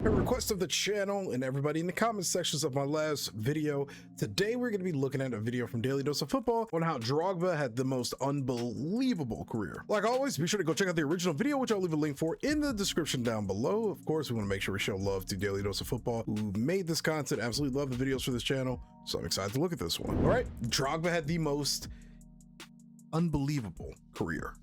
A request of the channel and everybody in the comment sections of my last video. Today we're going to be looking at a video from Daily Dose of Football on how Drogba had the most unbelievable career. Like always, be sure to go check out the original video, which I'll leave a link for in the description down below. Of course, we want to make sure we show love to Daily Dose of Football, who made this content. Absolutely love the videos for this channel, so I'm excited to look at this one. All right, Drogba had the most unbelievable career.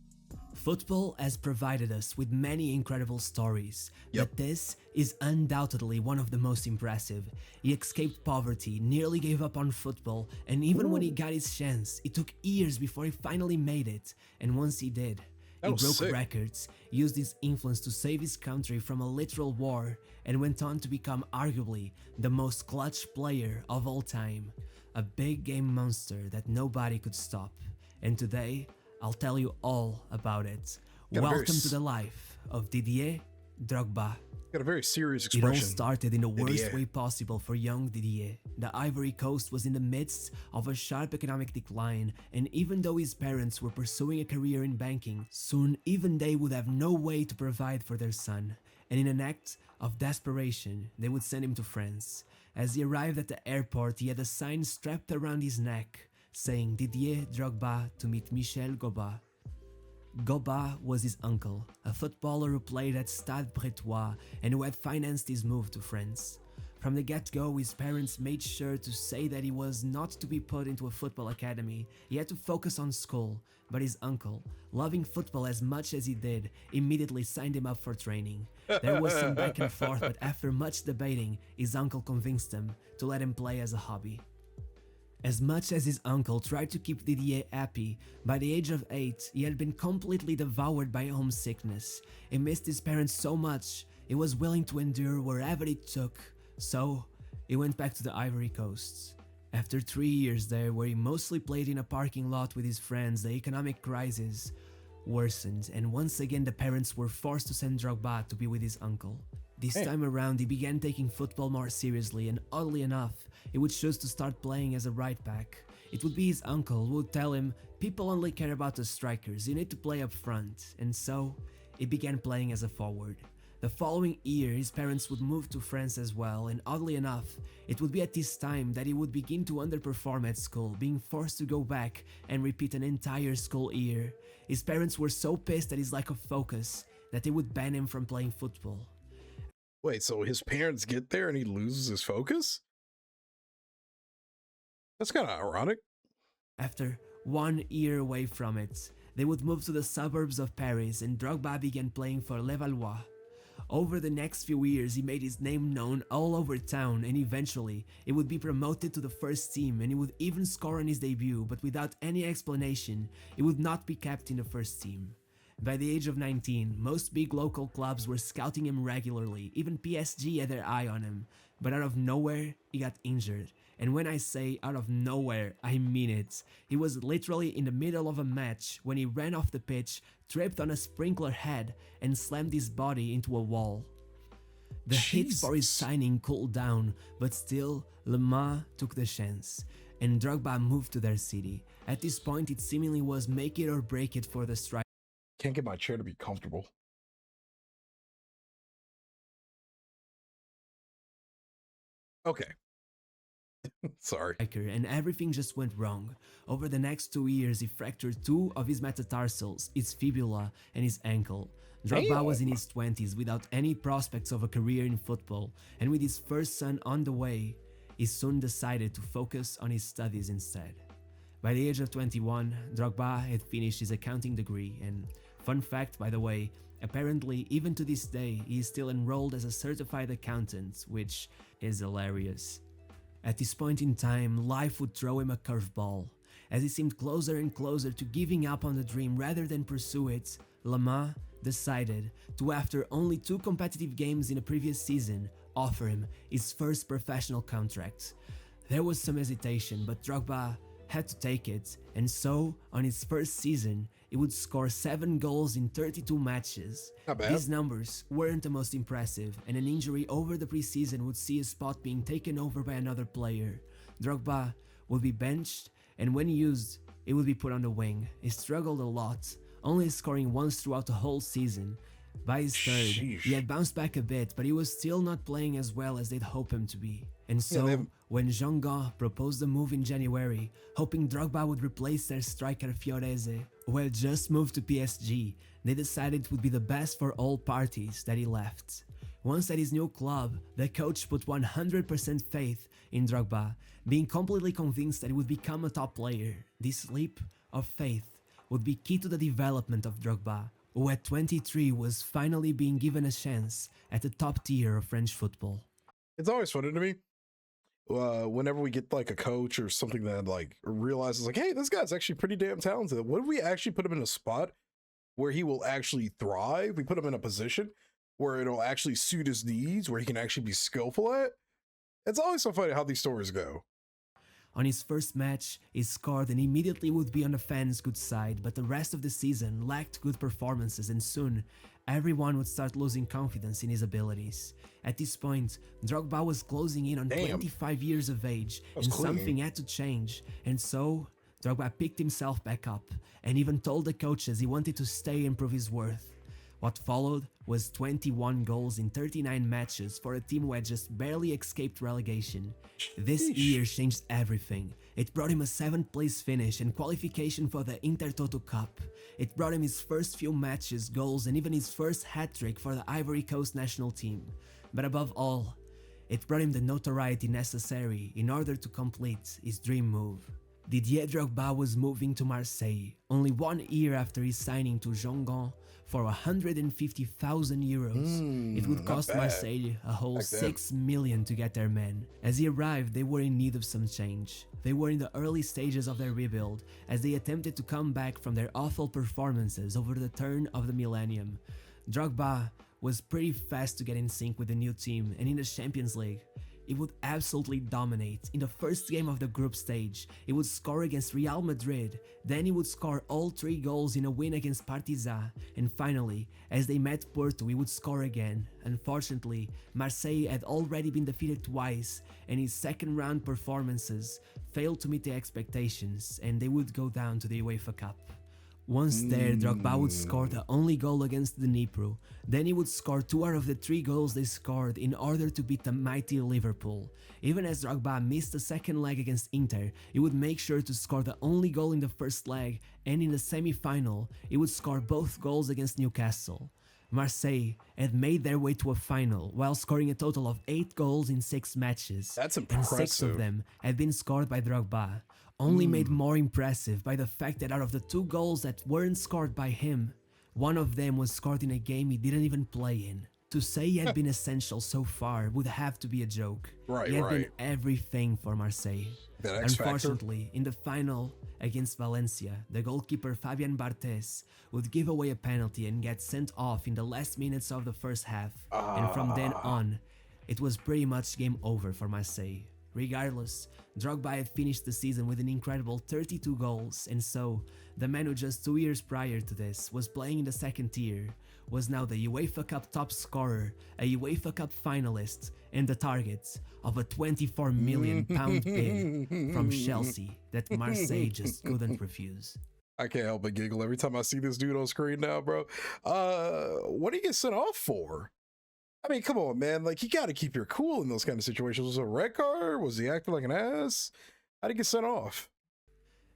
Football has provided us with many incredible stories, but this is undoubtedly one of the most impressive. He escaped poverty, nearly gave up on football, and even when he got his chance, it took years before he finally made it. And once he did, he broke records, used his influence to save his country from a literal war, and went on to become arguably the most clutch player of all time. A big game monster that nobody could stop. And today, I'll tell you all about it. Welcome to the life of Didier Drogba. Got a very serious expression. It all started in the worst way possible for young Didier. The Ivory Coast was in the midst of a sharp economic decline, and even though his parents were pursuing a career in banking, soon even they would have no way to provide for their son. And in an act of desperation, they would send him to France. As he arrived at the airport, he had a sign strapped around his neck, saying Didier Drogba to meet Michel Goba. Goba was his uncle, a footballer who played at Stade Bretois and who had financed his move to France. From the get-go, his parents made sure to say that he was not to be put into a football academy. He had to focus on school, but his uncle, loving football as much as he did, immediately signed him up for training. There was some back and forth, but after much debating, his uncle convinced him to let him play as a hobby. As much as his uncle tried to keep Didier happy, by the age of 8, he had been completely devoured by homesickness. He missed his parents so much, he was willing to endure wherever it took. So, he went back to the Ivory Coast. After 3 years there, where he mostly played in a parking lot with his friends, the economic crisis worsened, and once again the parents were forced to send Drogba to be with his uncle. This time around, he began taking football more seriously, and oddly enough, he would choose to start playing as a right back. It would be his uncle who would tell him, "People only care about the strikers, you need to play up front," and so, he began playing as a forward. The following year, his parents would move to France as well, and oddly enough, it would be at this time that he would begin to underperform at school, being forced to go back and repeat an entire school year. His parents were so pissed at his lack of focus that they would ban him from playing football. Wait, so his parents get there and he loses his focus? That's kind of ironic. After 1 year away from it, they would move to the suburbs of Paris, and Drogba began playing for Levallois. Over the next few years, he made his name known all over town, and eventually, he would be promoted to the first team, and he would even score on his debut, but without any explanation, he would not be kept in the first team. By the age of 19, most big local clubs were scouting him regularly, even PSG had their eye on him, but out of nowhere, he got injured. And when I say out of nowhere, I mean it. He was literally in the middle of a match when he ran off the pitch, tripped on a sprinkler head, and slammed his body into a wall. The hit for his signing cooled down, but still, Le Mans took the chance, and Drogba moved to their city. At this point, it seemingly was make it or break it for the striker. Can't get my chair to be comfortable. Okay. Sorry. And everything just went wrong. Over the next 2 years, he fractured 2 of his metatarsals, his fibula, and his ankle. Drogba was in his 20s without any prospects of a career in football, and with his first son on the way, he soon decided to focus on his studies instead. By the age of 21, Drogba had finished his accounting degree, and fun fact, by the way, apparently even to this day, he is still enrolled as a certified accountant, which is hilarious. At this point in time, life would throw him a curveball. As he seemed closer and closer to giving up on the dream rather than pursue it, Le Mans decided to, after only 2 competitive games in a previous season, offer him his first professional contract. There was some hesitation, but Drogba had to take it, and so, on his first season, he would score 7 goals in 32 matches. Not bad. These numbers weren't the most impressive, and an injury over the preseason would see his spot being taken over by another player. Drogba would be benched, and when used, he would be put on the wing. He struggled a lot, only scoring once throughout the whole season. By his third, Sheesh. he had bounced back a bit, but he was still not playing as well as they'd hope him to be. And Yeah, so, when Jean-Gau proposed the move in January, hoping Drogba would replace their striker Fiorese, who had just moved to PSG, they decided it would be the best for all parties that he left. Once at his new club, the coach put 100% faith in Drogba, being completely convinced that he would become a top player. This leap of faith would be key to the development of Drogba, who at 23 was finally being given a chance at the top tier of French football. It's always funny to me whenever we get like a coach or something that like realizes like, hey, this guy's actually pretty damn talented. What if we actually put him in a spot where he will actually thrive? We put him in a position where it'll actually suit his needs, where he can actually be skillful at. It's always so funny how these stories go. On his first match, he scored and immediately would be on the fans' good side, but the rest of the season lacked good performances, and soon everyone would start losing confidence in his abilities. At this point, Drogba was closing in on 25 years of age, and something had to change, and so Drogba picked himself back up and even told the coaches he wanted to stay and prove his worth. What followed was 21 goals in 39 matches for a team who had just barely escaped relegation. This year changed everything. It brought him a 7th place finish and qualification for the Intertoto Cup. It brought him his first few matches, goals, and even his first hat-trick for the Ivory Coast national team. But above all, it brought him the notoriety necessary in order to complete his dream move. Didier Drogba was moving to Marseille only 1 year after his signing to Jean-Gau for 150,000 euros. It would cost Marseille a whole 6 million to get their men. As he arrived, they were in need of some change. They were in the early stages of their rebuild as they attempted to come back from their awful performances over the turn of the millennium. Drogba was pretty fast to get in sync with the new team, and in the Champions League, he would absolutely dominate. In the first game of the group stage, he would score against Real Madrid, then he would score all 3 goals in a win against Partizan, and finally, as they met Porto, he would score again. Unfortunately, Marseille had already been defeated twice, and his second round performances failed to meet the expectations, and they would go down to the UEFA Cup. Once there, Drogba would score the only goal against the Dnipro. Then he would score 2 out of the 3 goals they scored in order to beat the mighty Liverpool. Even as Drogba missed the second leg against Inter, he would make sure to score the only goal in the first leg, and in the semi-final, he would score both goals against Newcastle. Marseille had made their way to a final while scoring a total of 8 goals in 6 matches. That's impressive. And 6 of them had been scored by Drogba. Only made more impressive by the fact that out of the 2 goals that weren't scored by him, one of them was scored in a game he didn't even play in. To say he had been essential so far would have to be a joke. He had been everything for Marseille. Unfortunately, in the final against Valencia, the goalkeeper Fabien Barthez would give away a penalty and get sent off in the last minutes of the first half, and from then on, it was pretty much game over for Marseille. Regardless, Drogba had finished the season with an incredible 32 goals, and so, the man who just 2 years prior to this was playing in the second tier, was now the UEFA Cup top scorer, a UEFA Cup finalist, and the target of a £24 million bid from Chelsea that Marseille just couldn't refuse. I can't help but giggle every time I see this dude on screen now, bro. What do you get sent off for? I mean, come on, man. Like, you got to keep your cool in those kind of situations. Was it a red card? Was he acting like an ass? How'd he get sent off?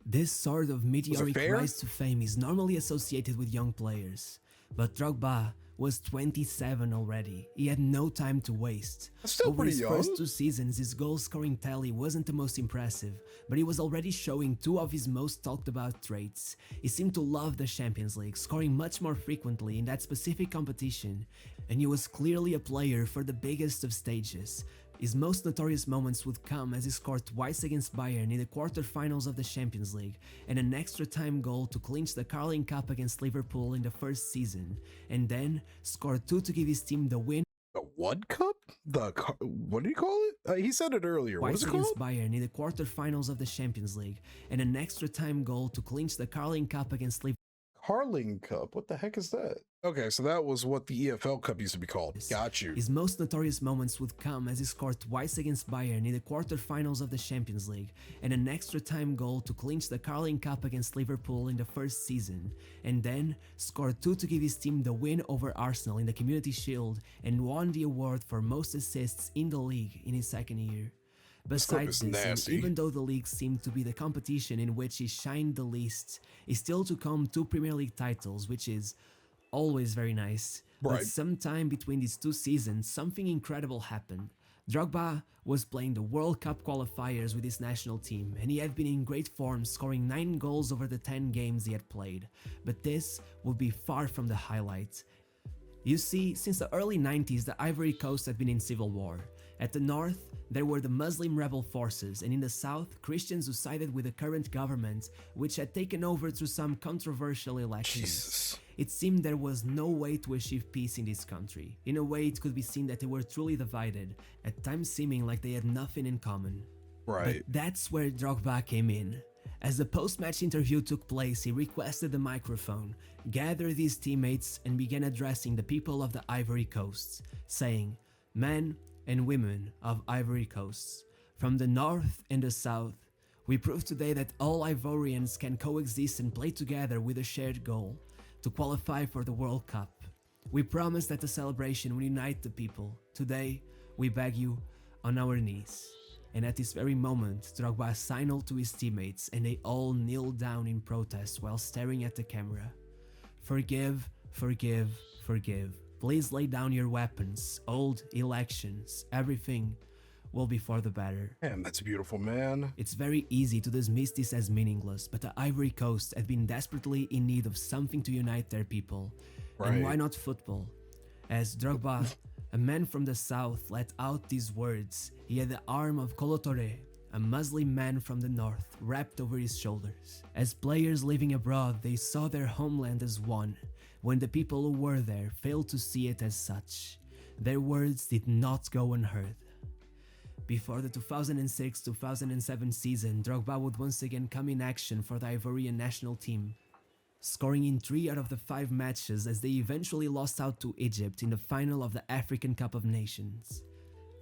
This sort of meteoric rise to fame is normally associated with young players, but Drogba was 27 already. He had no time to waste. That's still Over pretty his young. first 2 seasons, his goal-scoring tally wasn't the most impressive, but he was already showing 2 of his most talked about traits. He seemed to love the Champions League, scoring much more frequently in that specific competition, and he was clearly a player for the biggest of stages. His most notorious moments would come as he scored twice against Bayern in the quarterfinals of the Champions League, and an extra time goal to clinch the Carling Cup against Liverpool in the first season, and then scored 2 to give his team the win. The what cup? What do you call it? He said it earlier. What is it called? Against Bayern in the quarterfinals of the Champions League, and an extra time goal to clinch the Carling Cup against Liverpool. Carling Cup. What the heck is that? Okay, so that was what the EFL Cup used to be called. Got you. His most notorious moments would come as he scored twice against Bayern in the quarterfinals of the Champions League and an extra time goal to clinch the Carling Cup against Liverpool in the first season, and then scored 2 to give his team the win over Arsenal in the Community Shield and won the award for most assists in the league in his second year. Besides this, and even though the league seemed to be the competition in which he shined the least, is still to come 2 Premier League titles, which is always very nice. Right. But sometime between these 2 seasons, something incredible happened. Drogba was playing the World Cup qualifiers with his national team, and he had been in great form, scoring 9 goals over the 10 games he had played. But this would be far from the highlight. You see, since the early 90s, the Ivory Coast had been in civil war. At the north, there were the Muslim rebel forces, and in the south, Christians who sided with the current government, which had taken over through some controversial elections. Jesus. It seemed there was no way to achieve peace in this country. In a way, it could be seen that they were truly divided, at times seeming like they had nothing in common. Right. But that's where Drogba came in. As the post-match interview took place, he requested the microphone, gathered his teammates, and began addressing the people of the Ivory Coast, saying, "Men and women of Ivory Coast, from the north and the south, we prove today that all Ivorians can coexist and play together with a shared goal, to qualify for the World Cup. We promise that the celebration will unite the people. Today, we beg you on our knees." And at this very moment, Drogba signaled to his teammates and they all kneeled down in protest while staring at the camera. "Forgive, forgive, forgive. Please lay down your weapons, old elections, everything will be for the better." Damn, that's beautiful, man. It's very easy to dismiss this as meaningless, but the Ivory Coast had been desperately in need of something to unite their people. Right. And why not football? As Drogba, a man from the south, let out these words, he had the arm of Kolotore, a Muslim man from the north, wrapped over his shoulders. As players living abroad, they saw their homeland as one, when the people who were there failed to see it as such. Their words did not go unheard. Before the 2006-2007 season, Drogba would once again come in action for the Ivorian national team, scoring in 3 out of the 5 matches as they eventually lost out to Egypt in the final of the African Cup of Nations.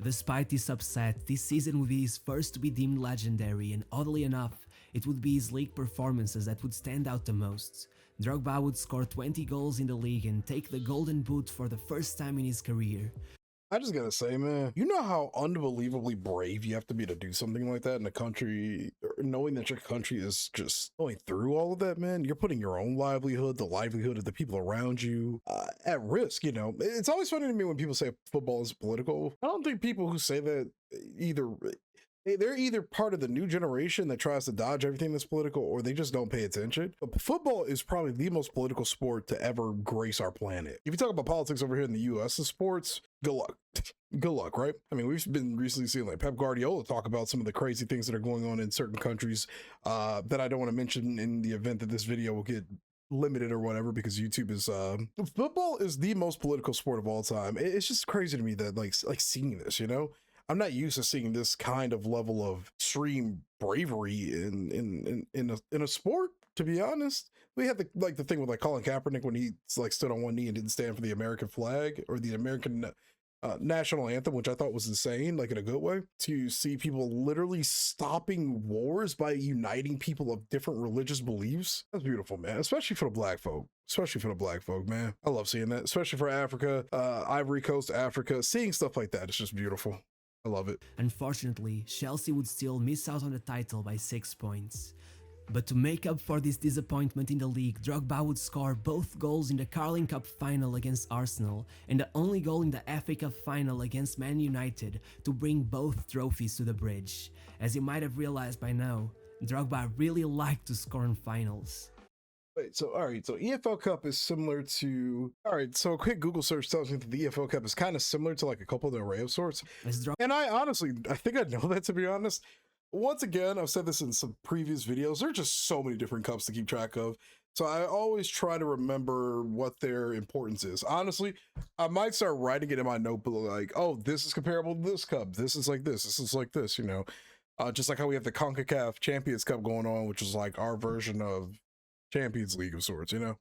Despite this upset, this season would be his first to be deemed legendary, and oddly enough, it would be his league performances that would stand out the most. Drogba would score 20 goals in the league and take the Golden Boot for the first time in his career. I just gotta say, man, you know how unbelievably brave you have to be to do something like that in a country, knowing that your country is just going through all of that, man. You're putting your own livelihood, the livelihood of the people around you, at risk, you know. It's always funny to me when people say football is political. I don't think people who say that they're either part of the new generation that tries to dodge everything that's political, or they just don't pay attention. But football is probably the most political sport to ever grace our planet. If you talk about politics over here in the US and sports, good luck. Good luck, right? I mean, we've been recently seeing like Pep Guardiola talk about some of the crazy things that are going on in certain countries that I don't want to mention in the event that this video will get limited or whatever, because YouTube is football is the most political sport of all time. It's just crazy to me that like seeing this, you know. I'm not used to seeing this kind of level of extreme bravery in a sport, to be honest. We had the thing with like Colin Kaepernick when he like stood on one knee and didn't stand for the American flag or the American national anthem, which I thought was insane, like in a good way. To see people literally stopping wars by uniting people of different religious beliefs, that's beautiful, man. Especially for the black folk. Especially for the black folk, man. I love seeing that, especially for Africa, Ivory Coast, Africa. Seeing stuff like that, it's just beautiful. I love it. Unfortunately, Chelsea would still miss out on the title by 6 points. But to make up for this disappointment in the league, Drogba would score both goals in the Carling Cup final against Arsenal and the only goal in the FA Cup final against Man United to bring both trophies to the bridge. As you might have realized by now, Drogba really liked to score in finals. Wait, so all right, so EFL Cup is similar to, all right, so a quick Google search tells me that the EFL Cup is kind of similar to like a Copa del Rey of sorts. And I think I know that, to be honest. Once again, I've said this in some previous videos, there are just so many different cups to keep track of. So I always try to remember what their importance is. Honestly, I might start writing it in my notebook like, oh, this is comparable to this cup. This is like this is like this, you know. Just like how we have the CONCACAF Champions Cup going on, which is like our version of Champions League of sorts, you know?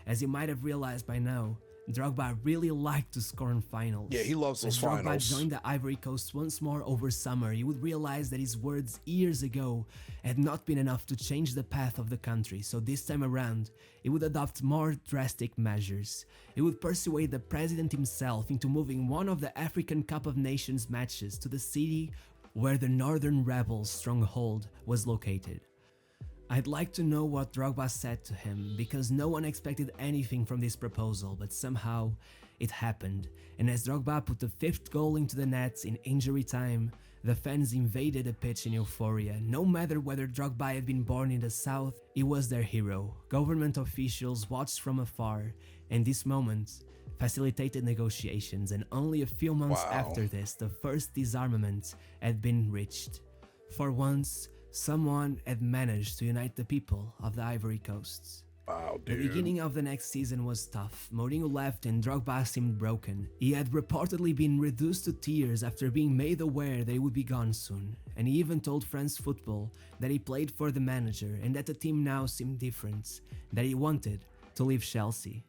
As you might have realized by now, Drogba really liked to score in finals. Yeah, he loves those As Drogba finals. joined the Ivory Coast once more over summer, you would realize that his words years ago had not been enough to change the path of the country, so this time around, he would adopt more drastic measures. He would persuade the president himself into moving one of the African Cup of Nations matches to the city where the Northern Rebels' stronghold was located. I'd like to know what Drogba said to him, because no one expected anything from this proposal, but somehow it happened, and as Drogba put the 5th goal into the net in injury time, the fans invaded the pitch in euphoria. No matter whether Drogba had been born in the south, he was their hero. Government officials watched from afar, and this moment facilitated negotiations, and only a few months after this, the first disarmament had been reached. For once, someone had managed to unite the people of the Ivory Coast. Wow, dude. The beginning of the next season was tough. Mourinho left and Drogba seemed broken. He had reportedly been reduced to tears after being made aware that he would be gone soon, and he even told France Football that he played for the manager and that the team now seemed different, that he wanted to leave Chelsea.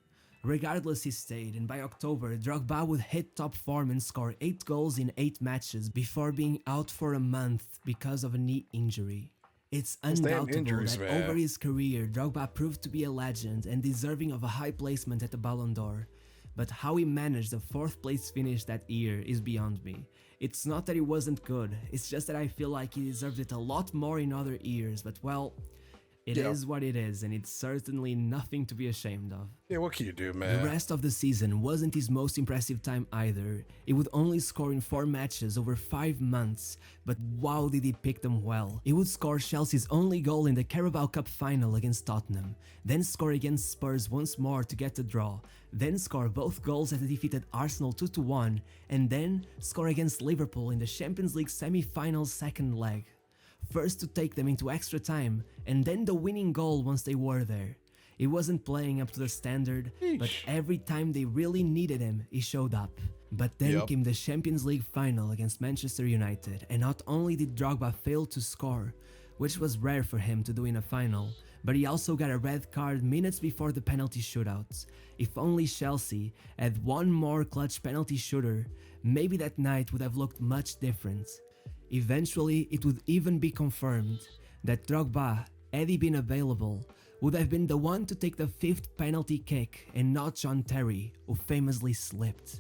Regardless, he stayed, and by October, Drogba would hit top form and score 8 goals in 8 matches before being out for a month because of a knee injury. It's undoubtable that over his career, Drogba proved to be a legend and deserving of a high placement at the Ballon d'Or. But how he managed the 4th place finish that year is beyond me. It's not that he wasn't good, it's just that I feel like he deserved it a lot more in other years, but well, it is what it is, and it's certainly nothing to be ashamed of. Yeah, what can you do, man? The rest of the season wasn't his most impressive time either. He would only score in 4 matches over 5 months, but wow did he pick them well. He would score Chelsea's only goal in the Carabao Cup final against Tottenham, then score against Spurs once more to get the draw, then score both goals as they defeated Arsenal 2-1, and then score against Liverpool in the Champions League semi-finals second leg. First to take them into extra time, and then the winning goal once they were there. He wasn't playing up to the standard, but every time they really needed him, he showed up. But then came the Champions League final against Manchester United, and not only did Drogba fail to score, which was rare for him to do in a final, but he also got a red card minutes before the penalty shootout. If only Chelsea had one more clutch penalty shooter, maybe that night would have looked much different. Eventually, it would even be confirmed that Drogba, had he been available, would have been the one to take the 5th penalty kick and not John Terry, who famously slipped.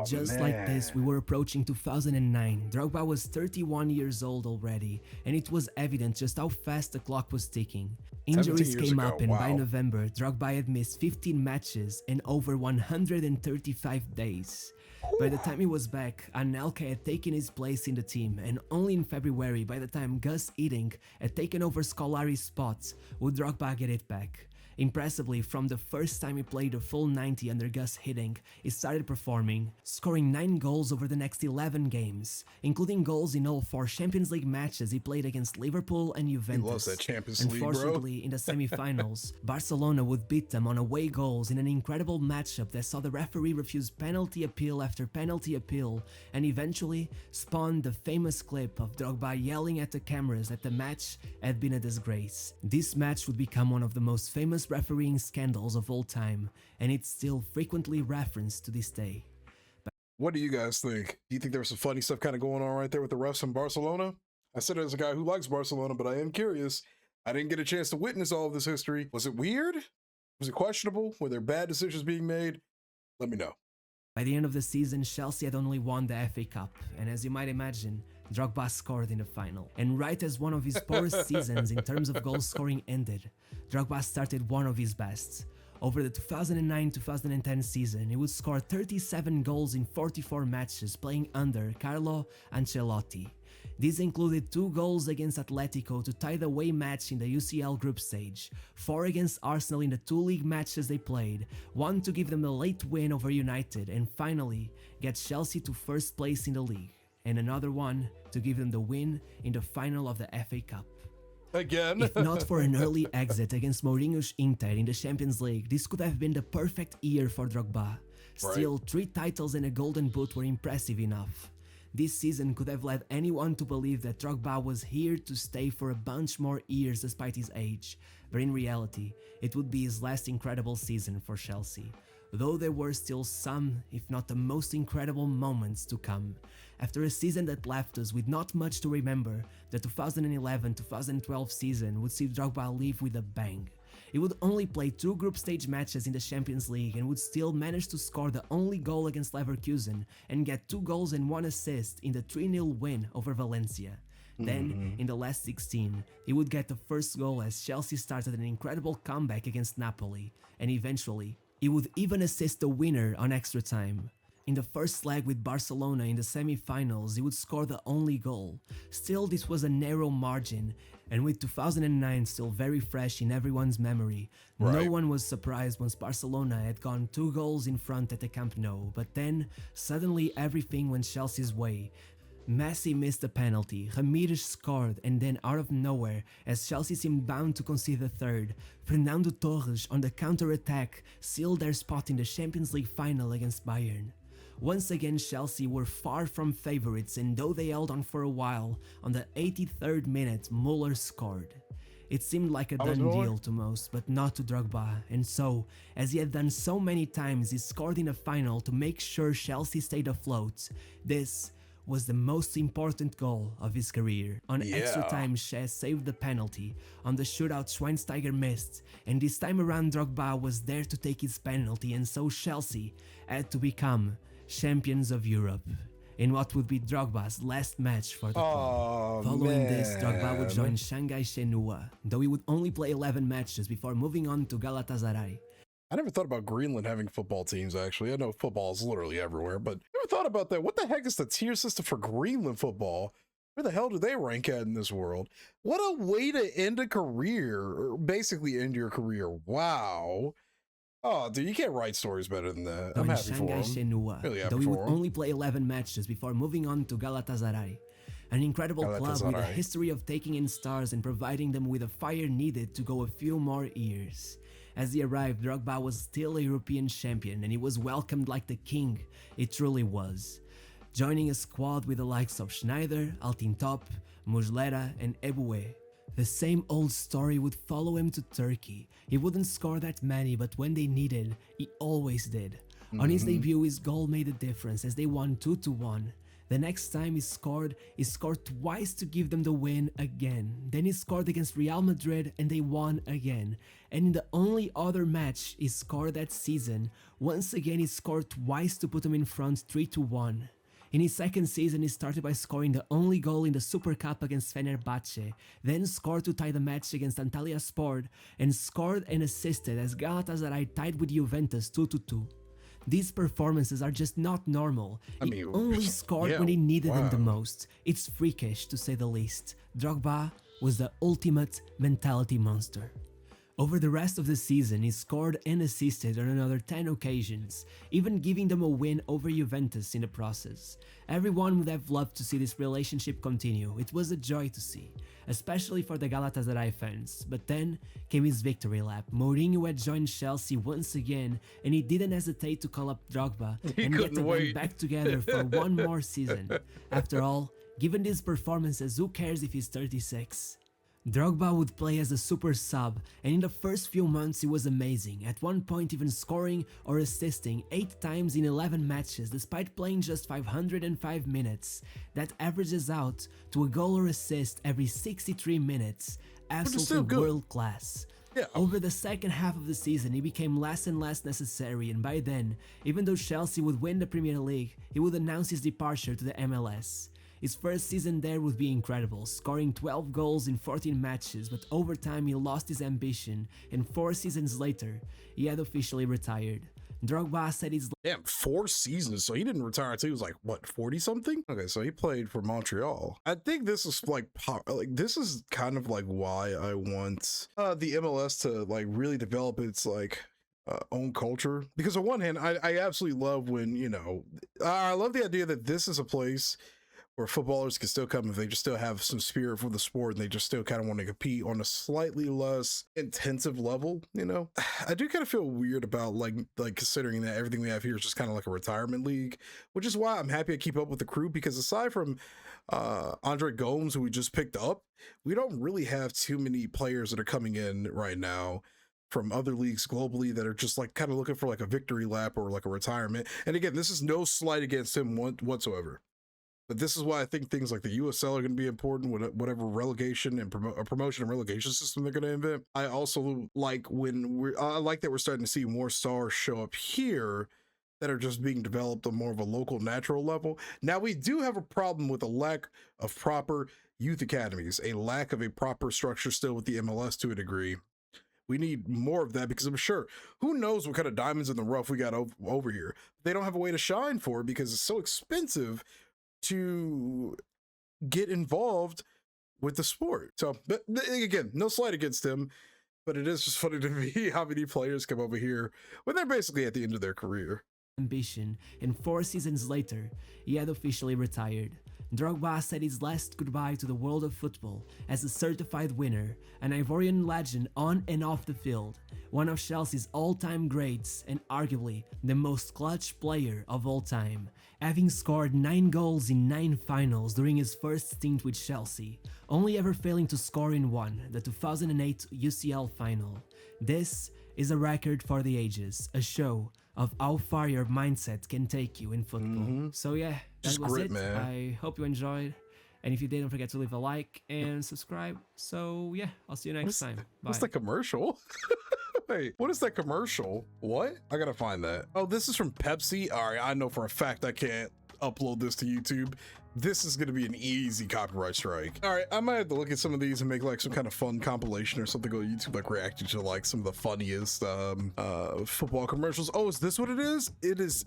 Just like this, we were approaching 2009. Drogba was 31 years old already, and it was evident just how fast the clock was ticking. Injuries came up, and by November, Drogba had missed 15 matches in over 135 days. By the time he was back, Anelka had taken his place in the team, and only in February, by the time Gus Hiddink had taken over Scolari's spot, would Drogba get it back. Impressively, from the first time he played a full 90 under Gus Hiddink, he started performing, scoring 9 goals over the next 11 games, including goals in all 4 Champions League matches he played against Liverpool and Juventus. He loves that Champions League, bro. Unfortunately, in the semi-finals, Barcelona would beat them on away goals in an incredible matchup that saw the referee refuse penalty appeal after penalty appeal, and eventually spawned the famous clip of Drogba yelling at the cameras that the match had been a disgrace. This match would become one of the most famous refereeing scandals of all time, and it's still frequently referenced to this day. What do you guys think? Do you think there was some funny stuff kind of going on right there with the refs in Barcelona? I said it as a guy who likes Barcelona, but I am curious. I didn't get a chance to witness all of this history. Was it weird? Was it questionable? Were there bad decisions being made? Let me know. By the end of the season, Chelsea had only won the FA Cup, and as you might imagine, Drogba scored in the final. And right as one of his poorest seasons in terms of goal scoring ended, Drogba started one of his best. Over the 2009-2010 season, he would score 37 goals in 44 matches playing under Carlo Ancelotti. These included 2 goals against Atletico to tie the away match in the UCL group stage, 4 against Arsenal in the 2 league matches they played, 1 to give them a late win over United, and finally get Chelsea to first place in the league, and another one to give them the win in the final of the FA Cup. Again. If not for an early exit against Mourinho's Inter in the Champions League, this could have been the perfect year for Drogba. Still, 3 titles and a golden boot were impressive enough. This season could have led anyone to believe that Drogba was here to stay for a bunch more years despite his age, but in reality, it would be his last incredible season for Chelsea. Though there were still some, if not the most incredible moments to come. After a season that left us with not much to remember, the 2011-2012 season would see Drogba leave with a bang. He would only play 2 group stage matches in the Champions League and would still manage to score the only goal against Leverkusen and get 2 goals and 1 assist in the 3-0 win over Valencia. Then, in the last 16, he would get the first goal as Chelsea started an incredible comeback against Napoli, and eventually, he would even assist the winner on extra time. In the first leg with Barcelona in the semi-finals, he would score the only goal. Still, this was a narrow margin, and with 2009 still very fresh in everyone's memory, no one was surprised once Barcelona had gone 2 goals in front at the Camp Nou, but then, suddenly everything went Chelsea's way. Messi missed a penalty, Ramirez scored, and then out of nowhere, as Chelsea seemed bound to concede the third, Fernando Torres on the counter-attack sealed their spot in the Champions League final against Bayern. Once again, Chelsea were far from favourites, and though they held on for a while, on the 83rd minute, Muller scored. It seemed like a done deal to most, but not to Drogba, and so, as he had done so many times, he scored in a final to make sure Chelsea stayed afloat. This was the most important goal of his career. On extra time, Shez saved the penalty. On the shootout, Schweinsteiger missed, and this time around Drogba was there to take his penalty, and so Chelsea had to become champions of Europe in what would be Drogba's last match for the club. Following this, Drogba would join Shanghai Shenhua, though he would only play 11 matches before moving on to Galatasaray. I never thought about Greenland having football teams, actually. I know football is literally everywhere, but never thought about that. What the heck is the tier system for Greenland football? Where the hell do they rank at in this world? What a way to end a career, or basically end your career. Wow. Oh, dude, you can't write stories better than that. I'm happy for him. Shenhua, really happy though he would for him. only play 11 matches before moving on to Galatasaray. An incredible club with a history of taking in stars and providing them with the fire needed to go a few more years. As he arrived, Drogba was still a European champion and he was welcomed like the king. It truly was. Joining a squad with the likes of Schneider, Altintop, Muslera and Eboué. The same old story would follow him to Turkey. He wouldn't score that many, but when they needed, he always did. On his debut, his goal made a difference as they won 2-1. The next time he scored twice to give them the win again. Then he scored against Real Madrid and they won again. And in the only other match he scored that season, once again he scored twice to put them in front 3-1. In his second season, he started by scoring the only goal in the Super Cup against Fenerbahce, then scored to tie the match against Antalyaspor, and scored and assisted as Galatasaray tied with Juventus 2-2. These performances are just not normal. He only scored when he needed them the most. It's freakish, to say the least. Drogba was the ultimate mentality monster. Over the rest of the season, he scored and assisted on another 10 occasions, even giving them a win over Juventus in the process. Everyone would have loved to see this relationship continue. It was a joy to see, especially for the Galatasaray fans. But then came his victory lap. Mourinho had joined Chelsea once again, and he didn't hesitate to call up Drogba and get them back together for one more season. After all, given these performances, who cares if he's 36? Drogba would play as a super sub, and in the first few months he was amazing, at one point even scoring or assisting 8 times in 11 matches despite playing just 505 minutes. That averages out to a goal or assist every 63 minutes. Absolutely world class. Over the second half of the season he became less and less necessary, and by then, even though Chelsea would win the Premier League, he would announce his departure to the MLS. His first season there would be incredible, scoring 12 goals in 14 matches, but over time he lost his ambition, and 4 seasons later, he had officially retired. Drogba said he's... Damn, 4 seasons, so he didn't retire until he was like, what, 40 something? Okay, so he played for Montreal. I think this is like this is kind of like why I want the MLS to like really develop its like own culture, because on one hand, I absolutely love when, you know, I love the idea that this is a place where footballers can still come if they just still have some spirit for the sport and they just still kind of want to compete on a slightly less intensive level, you know. I do kind of feel weird about like considering that everything we have here is just kind of like a retirement league, which is why I'm happy to keep up with the crew, because aside from Andre Gomes, who we just picked up, we don't really have too many players that are coming in right now from other leagues globally that are just like kind of looking for like a victory lap or like a retirement. And again, this is no slight against him whatsoever, but this is why I think things like the USL are going to be important, whatever relegation and promotion and relegation system they're going to invent. I also like I like that we're starting to see more stars show up here that are just being developed on more of a local natural level. Now, we do have a problem with a lack of proper youth academies, a lack of a proper structure still with the MLS to a degree. We need more of that, because I'm sure, who knows what kind of diamonds in the rough we got over here. They don't have a way to shine for it because it's so expensive to get involved with the sport. So, but again, no slight against them, but it is just funny to me how many players come over here when they're basically at the end of their career. Ambition, and 4 seasons later, he had officially retired. Drogba said his last goodbye to the world of football as a certified winner, an Ivorian legend on and off the field, one of Chelsea's all-time greats and arguably the most clutch player of all time, having scored 9 goals in 9 finals during his first stint with Chelsea, only ever failing to score in one, the 2008 UCL final. This is a record for the ages, a show of how far your mindset can take you in football. So yeah, that was it. Man. I hope you enjoyed. And if you did, don't forget to leave a like and subscribe. So yeah, I'll see you next time. Bye. What's the commercial? Wait, what is that commercial? What? I gotta find that. Oh, this is from Pepsi. All right, I know for a fact I can't upload this to YouTube. This is going to be an easy copyright strike. All right, I might have to look at some of these and make like some kind of fun compilation or something on YouTube, like reacting to like some of the funniest football commercials. Oh, is this what it is? It is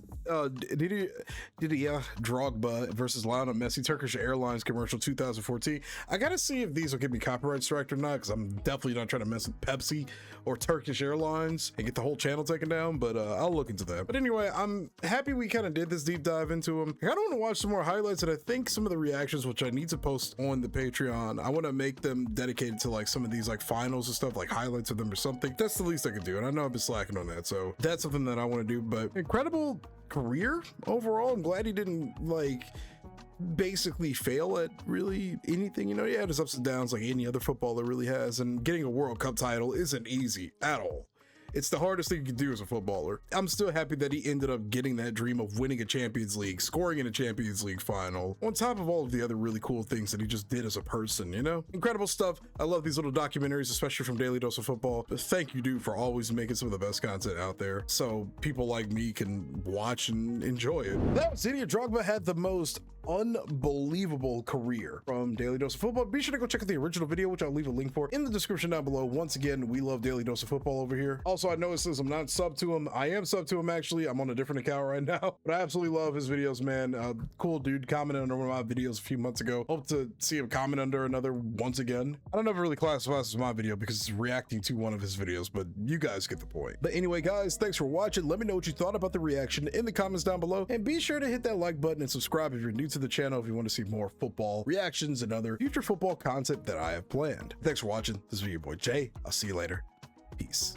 Drogba versus Lionel Messi, Turkish Airlines commercial 2014. I gotta see if these will get me copyright striked or not, because I'm definitely not trying to mess with Pepsi or Turkish Airlines and get the whole channel taken down, but I'll look into that. But anyway, I'm happy we kind of did this deep dive into them. I kind of want to watch some more highlights, and I think some of the reactions, which I need to post on the Patreon, I want to make them dedicated to like some of these like finals and stuff, like highlights of them or something. That's the least I could do, and I know I've been slacking on that, so that's something that I want to do. But incredible career overall. I'm glad he didn't like basically fail at really anything, you know. He had his ups and downs like any other footballer really has, and getting a World Cup title isn't easy at all. It's the hardest thing you can do as a footballer. I'm still happy that he ended up getting that dream of winning a Champions League, scoring in a Champions League final, on top of all of the other really cool things that he just did as a person, you know? Incredible stuff. I love these little documentaries, especially from Daily Dose of Football. But thank you, dude, for always making some of the best content out there so people like me can watch and enjoy it. That was Didier Drogba had the most unbelievable career from Daily Dose of Football. Be sure to go check out the original video, which I'll leave a link for in the description down below. Once again, we love Daily Dose of Football over here. Also, I know it says I'm not subbed to him. I am subbed to him, actually. I'm on a different account right now, but I absolutely love his videos, man. Cool dude, commented under one of my videos a few months ago. Hope to see him comment under another once again. I don't know if it really classifies as my video because it's reacting to one of his videos, but you guys get the point. But anyway, guys, thanks for watching. Let me know what you thought about the reaction in the comments down below, and be sure to hit that like button and subscribe if you're new to the channel if you want to see more football reactions and other future football content that I have planned. Thanks for watching. This is your boy Jay. I'll see you later. Peace.